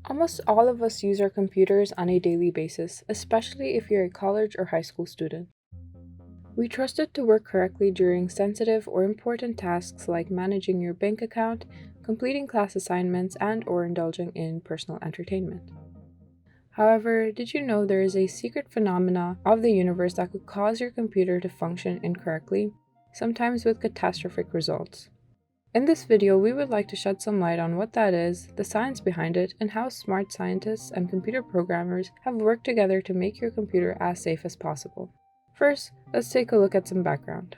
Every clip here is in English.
Almost all of us use our computers on a daily basis, especially if you're a college or high school student. We trust it to work correctly during sensitive or important tasks like managing your bank account, completing class assignments, and/or indulging in personal entertainment. However, did you know there is a secret phenomena of the universe that could cause your computer to function incorrectly, sometimes with catastrophic results? In this video, we would like to shed some light on what that is, the science behind it, and how smart scientists and computer programmers have worked together to make your computer as safe as possible. First, let's take a look at some background.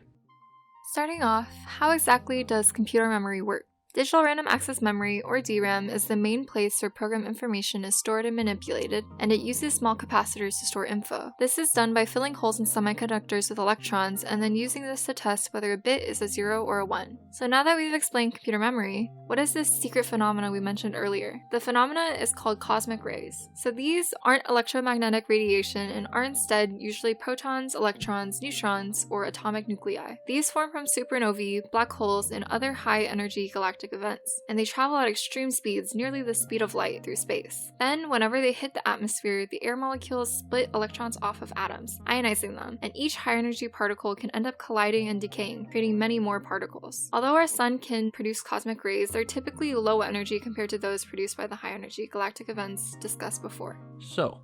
Starting off, how exactly does computer memory work? Digital Random Access Memory, or DRAM, is the main place where program information is stored and manipulated, and it uses small capacitors to store info. This is done by filling holes in semiconductors with electrons and then using this to test whether a bit is a 0 or a 1. So now that we've explained computer memory, what is this secret phenomena we mentioned earlier? The phenomena is called cosmic rays. So these aren't electromagnetic radiation and are instead usually protons, electrons, neutrons, or atomic nuclei. These form from supernovae, black holes, and other high-energy galactic events, and they travel at extreme speeds, nearly the speed of light, through space. Then, whenever they hit the atmosphere, the air molecules split electrons off of atoms, ionizing them, and each high-energy particle can end up colliding and decaying, creating many more particles. Although our sun can produce cosmic rays, they're typically low energy compared to those produced by the high-energy galactic events discussed before. So,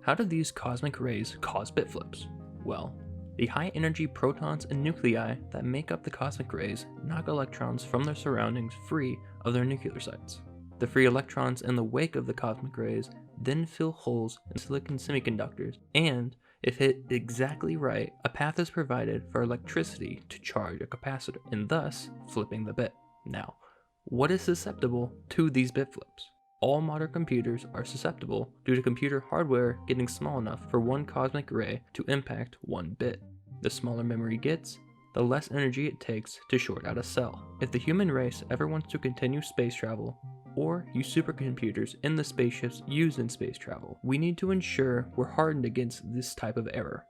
how do these cosmic rays cause bit flips? Well, the high-energy protons and nuclei that make up the cosmic rays knock electrons from their surroundings free of their nucleosides. The free electrons in the wake of the cosmic rays then fill holes in silicon semiconductors, and, if hit exactly right, a path is provided for electricity to charge a capacitor, and thus flipping the bit. Now, what is susceptible to these bit flips? All modern computers are susceptible due to computer hardware getting small enough for one cosmic ray to impact one bit. The smaller memory gets, the less energy it takes to short out a cell. If the human race ever wants to continue space travel, or use supercomputers in the spaceships used in space travel, we need to ensure we're hardened against this type of error.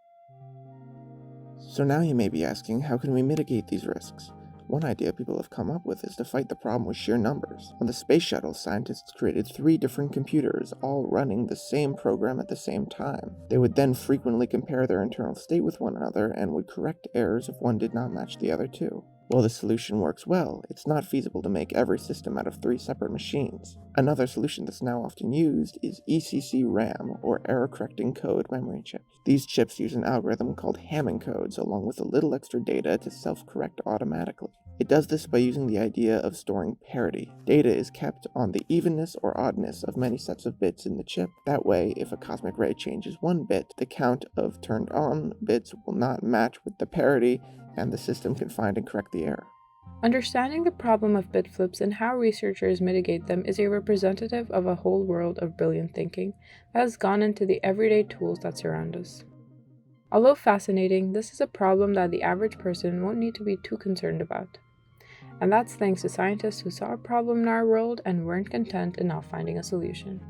So now you may be asking, how can we mitigate these risks? One idea people have come up with is to fight the problem with sheer numbers. On the space shuttle, scientists created 3 different computers, all running the same program at the same time. They would then frequently compare their internal state with one another and would correct errors if one did not match the other 2. While the solution works well, it's not feasible to make every system out of 3 separate machines. Another solution that's now often used is ECC-RAM, or error-correcting code memory chips. These chips use an algorithm called Hamming codes, along with a little extra data to self-correct automatically. It does this by using the idea of storing parity. Data is kept on the evenness or oddness of many sets of bits in the chip. That way, if a cosmic ray changes 1 bit, the count of turned on bits will not match with the parity, and the system can find and correct the error. Understanding the problem of bit flips and how researchers mitigate them is a representative of a whole world of brilliant thinking that has gone into the everyday tools that surround us. Although fascinating, this is a problem that the average person won't need to be too concerned about. And that's thanks to scientists who saw a problem in our world and weren't content in not finding a solution.